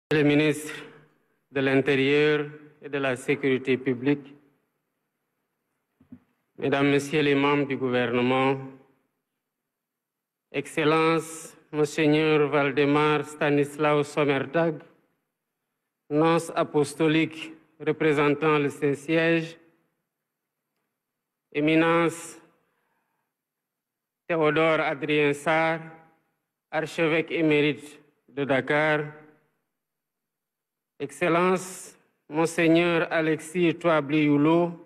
Le ministre de l'Intérieur et de la Sécurité publique, Mesdames, Messieurs les membres du gouvernement, Excellences, Monseigneur Valdemar Stanislaw Sommertag, nonce apostolique représentant le Saint-Siège, Éminence Théodore Adrien Sarr, archevêque émérite de Dakar, Excellence, Monseigneur Alexis Touabli-Youlo,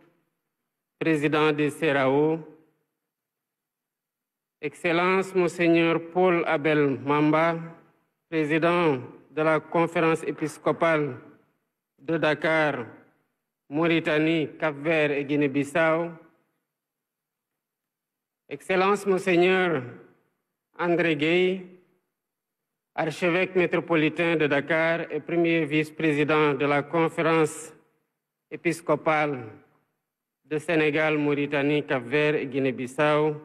président des CERAO, Excellence, Monseigneur Paul Abel Mamba, président de la Conférence épiscopale de Dakar, Mauritanie, Cap-Vert et Guinée-Bissau, Excellence, Monseigneur André Gueye, archevêque métropolitain de Dakar et premier vice-président de la Conférence épiscopale de Sénégal, Mauritanie, Cap-Vert et Guinée-Bissau,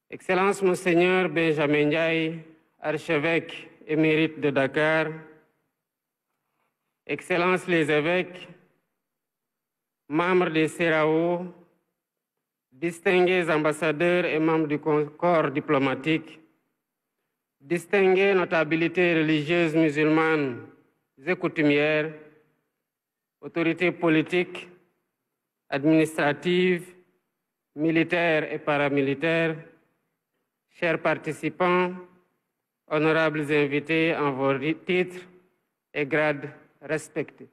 Excellence Monseigneur Benjamin Ndiaye, archevêque émérite de Dakar, Excellences les évêques, membres des CERAO, distingués ambassadeurs et membres du corps diplomatique, distinguées notabilités religieuses musulmanes et coutumières, autorités politiques, administratives, militaires et paramilitaires, chers participants, honorables invités en vos titres et grades respectés.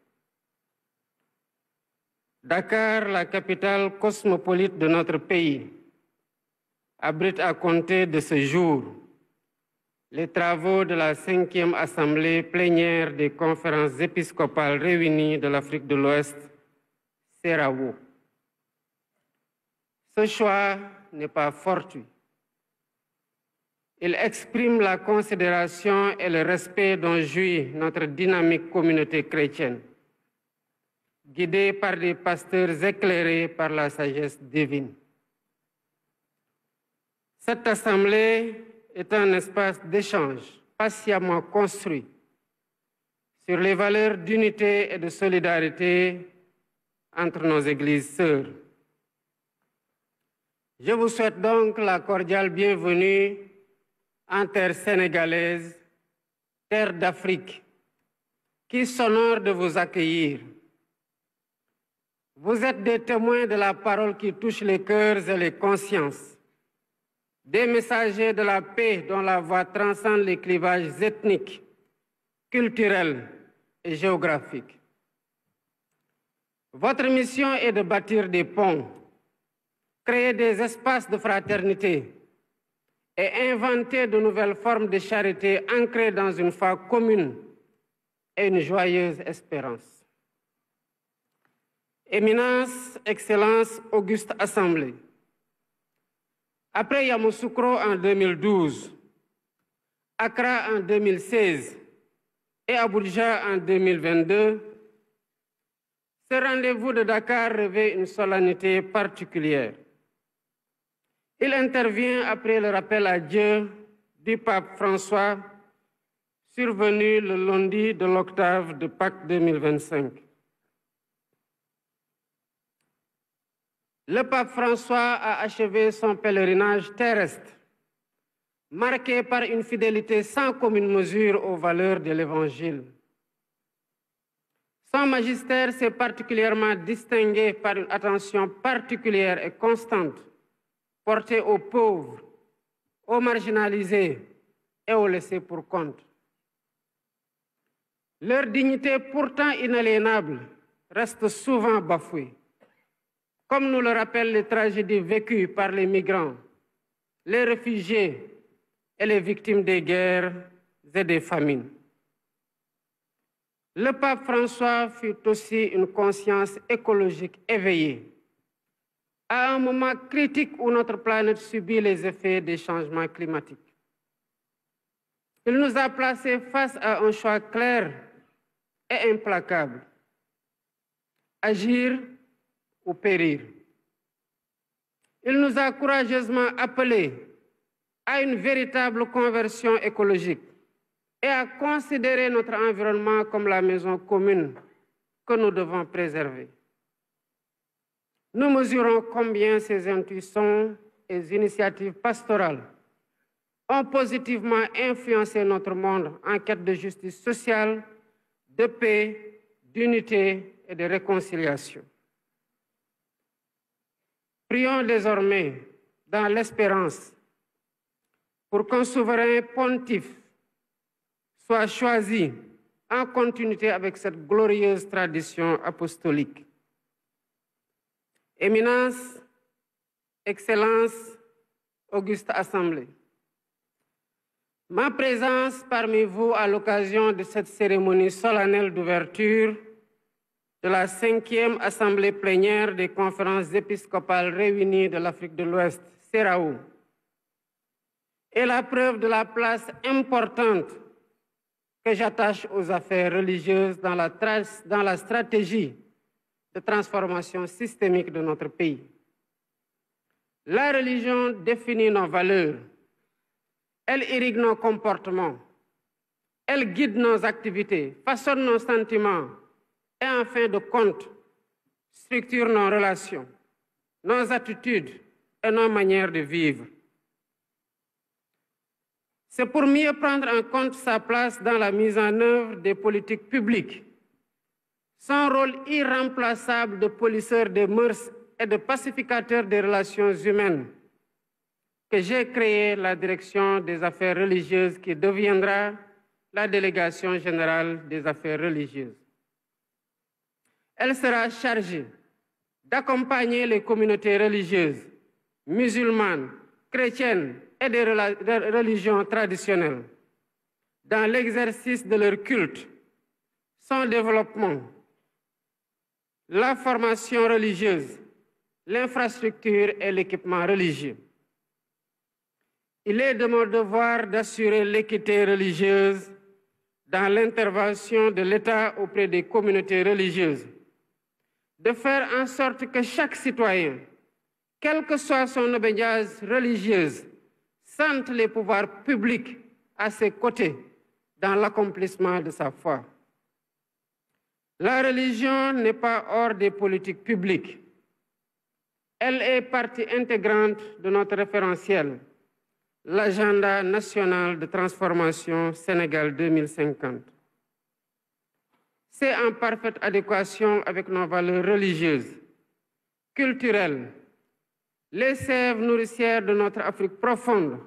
Dakar, la capitale cosmopolite de notre pays, abrite à compter de ce jour les travaux de la 5e Assemblée plénière des conférences épiscopales réunies de l'Afrique de l'Ouest, CERAO. Ce choix n'est pas fortuit. Il exprime la considération et le respect dont jouit notre dynamique communauté chrétienne, guidée par des pasteurs éclairés par la sagesse divine. Cette assemblée est un espace d'échange patiemment construit sur les valeurs d'unité et de solidarité entre nos églises sœurs. Je vous souhaite donc la cordiale bienvenue en terre sénégalaise, terre d'Afrique, qui s'honore de vous accueillir. Vous êtes des témoins de la parole qui touche les cœurs et les consciences, des messagers de la paix dont la voix transcende les clivages ethniques, culturels et géographiques. Votre mission est de bâtir des ponts, créer des espaces de fraternité et inventer de nouvelles formes de charité ancrées dans une foi commune et une joyeuse espérance. Éminence, Excellence, Auguste Assemblée. Après Yamoussoukro en 2012, Accra en 2016 et Abuja en 2022, ce rendez-vous de Dakar revêt une solennité particulière. Il intervient après le rappel à Dieu du pape François, survenu le lundi de l'octave de Pâques 2025. Le pape François a achevé son pèlerinage terrestre, marqué par une fidélité sans commune mesure aux valeurs de l'Évangile. Son magistère s'est particulièrement distingué par une attention particulière et constante portée aux pauvres, aux marginalisés et aux laissés pour compte. Leur dignité pourtant inaliénable reste souvent bafouée, comme nous le rappellent les tragédies vécues par les migrants, les réfugiés et les victimes des guerres et des famines. Le pape François fut aussi une conscience écologique éveillée, à un moment critique où notre planète subit les effets des changements climatiques. Il nous a placés face à un choix clair et implacable: agir ou périr. Il nous a courageusement appelés à une véritable conversion écologique et à considérer notre environnement comme la maison commune que nous devons préserver. Nous mesurons combien ces intuitions et initiatives pastorales ont positivement influencé notre monde en quête de justice sociale, de paix, d'unité et de réconciliation. Prions désormais dans l'espérance pour qu'un souverain pontife soit choisi en continuité avec cette glorieuse tradition apostolique. Éminence, Excellence, Auguste Assemblée, ma présence parmi vous à l'occasion de cette cérémonie solennelle d'ouverture de la 5e Assemblée plénière des conférences épiscopales réunies de l'Afrique de l'Ouest, CERAO, est la preuve de la place importante que j'attache aux affaires religieuses dans la stratégie de transformation systémique de notre pays. La religion définit nos valeurs, elle irrigue nos comportements, elle guide nos activités, façonne nos sentiments et en fin de compte, structure nos relations, nos attitudes et nos manières de vivre. C'est pour mieux prendre en compte sa place dans la mise en œuvre des politiques publiques, son rôle irremplaçable de polisseur des mœurs et de pacificateur des relations humaines, que j'ai créé la direction des affaires religieuses qui deviendra la délégation générale des affaires religieuses. Elle sera chargée d'accompagner les communautés religieuses, musulmanes, chrétiennes et des religions traditionnelles dans l'exercice de leur culte, son développement, la formation religieuse, l'infrastructure et l'équipement religieux. Il est de mon devoir d'assurer l'équité religieuse dans l'intervention de l'État auprès des communautés religieuses, de faire en sorte que chaque citoyen, quelle que soit son obédience religieuse, sente les pouvoirs publics à ses côtés dans l'accomplissement de sa foi. La religion n'est pas hors des politiques publiques. Elle est partie intégrante de notre référentiel, l'agenda national de transformation Sénégal 2050. C'est en parfaite adéquation avec nos valeurs religieuses, culturelles, les sèves nourricières de notre Afrique profonde,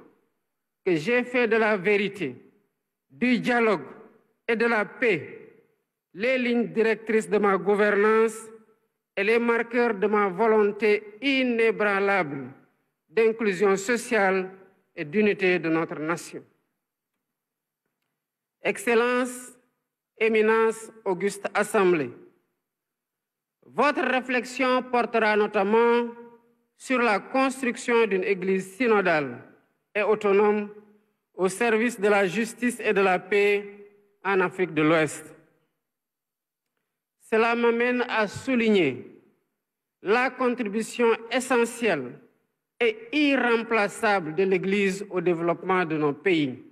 que j'ai fait de la vérité, du dialogue et de la paix les lignes directrices de ma gouvernance et les marqueurs de ma volonté inébranlable d'inclusion sociale et d'unité de notre nation. Excellence, Éminence, Auguste Assemblée, votre réflexion portera notamment sur la construction d'une Église synodale et autonome au service de la justice et de la paix en Afrique de l'Ouest. Cela m'amène à souligner la contribution essentielle et irremplaçable de l'Église au développement de nos pays.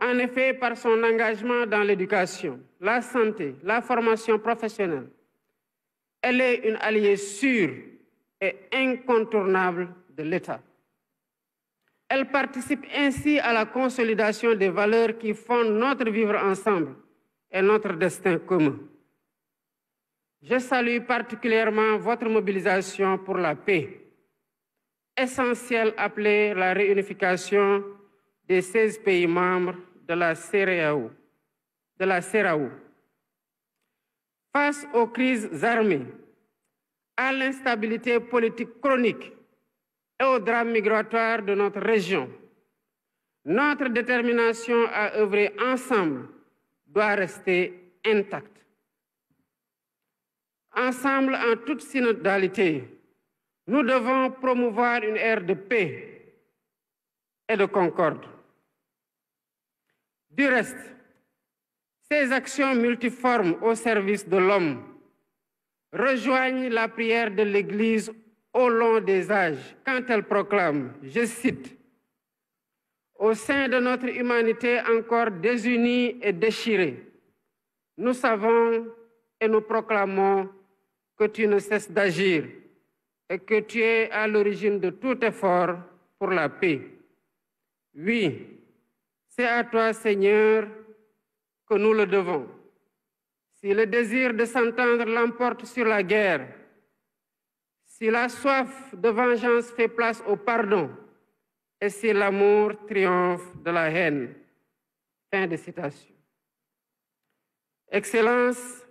En effet, par son engagement dans l'éducation, la santé, la formation professionnelle, elle est une alliée sûre et incontournable de l'État. Elle participe ainsi à la consolidation des valeurs qui fondent notre vivre ensemble et notre destin commun. Je salue particulièrement votre mobilisation pour la paix, essentielle appelée la réunification des 16 pays membres de la CEDEAO. Face aux crises armées, à l'instabilité politique chronique et au drame migratoire de notre région, notre détermination à œuvrer ensemble doit rester intacte. Ensemble, en toute synodalité, nous devons promouvoir une ère de paix et de concorde. Du reste, ces actions multiformes au service de l'homme rejoignent la prière de l'Église au long des âges quand elle proclame, je cite, Au sein de notre humanité encore désunie et déchirée, nous savons et nous proclamons que tu ne cesses d'agir et que tu es à l'origine de tout effort pour la paix. Oui, c'est à toi, Seigneur, que nous le devons. Si le désir de s'entendre l'emporte sur la guerre, si la soif de vengeance fait place au pardon, et si l'amour triomphe de la haine. Fin de citation. Excellences,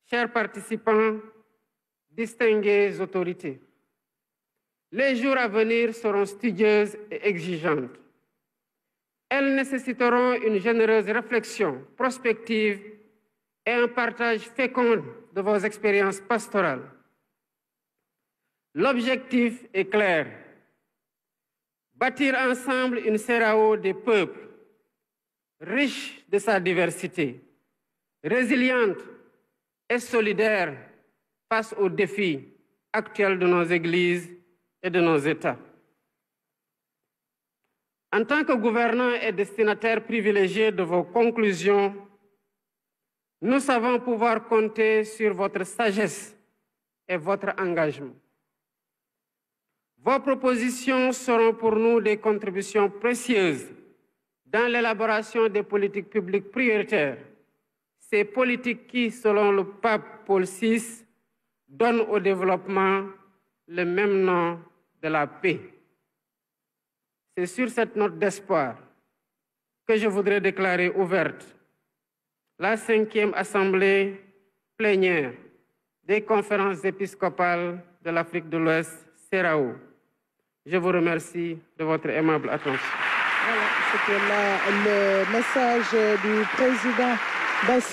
chers participants, distinguées autorités, les jours à venir seront studieuses et exigeantes. Elles nécessiteront une généreuse réflexion prospective et un partage fécond de vos expériences pastorales. L'objectif est clair: bâtir ensemble une CEDEAO des peuples, riche de sa diversité, résiliente et solidaire face aux défis actuels de nos églises et de nos États. En tant que gouvernants et destinataires privilégiés de vos conclusions, nous savons pouvoir compter sur votre sagesse et votre engagement. Vos propositions seront pour nous des contributions précieuses dans l'élaboration des politiques publiques prioritaires, ces politiques qui, selon le pape Paul VI, donnent au développement le même nom de la paix. C'est sur cette note d'espoir que je voudrais déclarer ouverte la 5e Assemblée plénière des conférences épiscopales de l'Afrique de l'Ouest, CEDEAO. Je vous remercie de votre aimable attention. Voilà, c'était là le message du président Bassirou.